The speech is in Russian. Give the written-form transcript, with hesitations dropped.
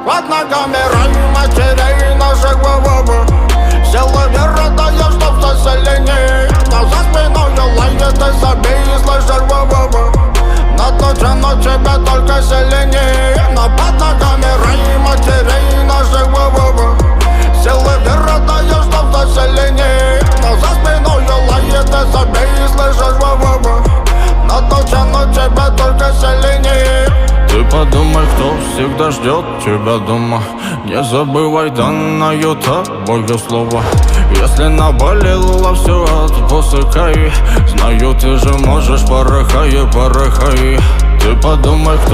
под ногами рай матерей наших вовов. Сила веры даешь, чтоб все сильнее, но за спиной лает и забей, слышишь вовов. Наточено тебя только сильнее, но под ногами рай матерей наших вовов. Силы веры даешь, чтоб все сильнее, но за спиной лает и забей, слышишь вовов. Наточено тебя только сильнее. Ты подумай, кто всегда ждет тебя дома. Не забывай данное тобой слово. Если наболело все, отпускай. Знаю, ты же можешь, порыхай. Ты подумай, кто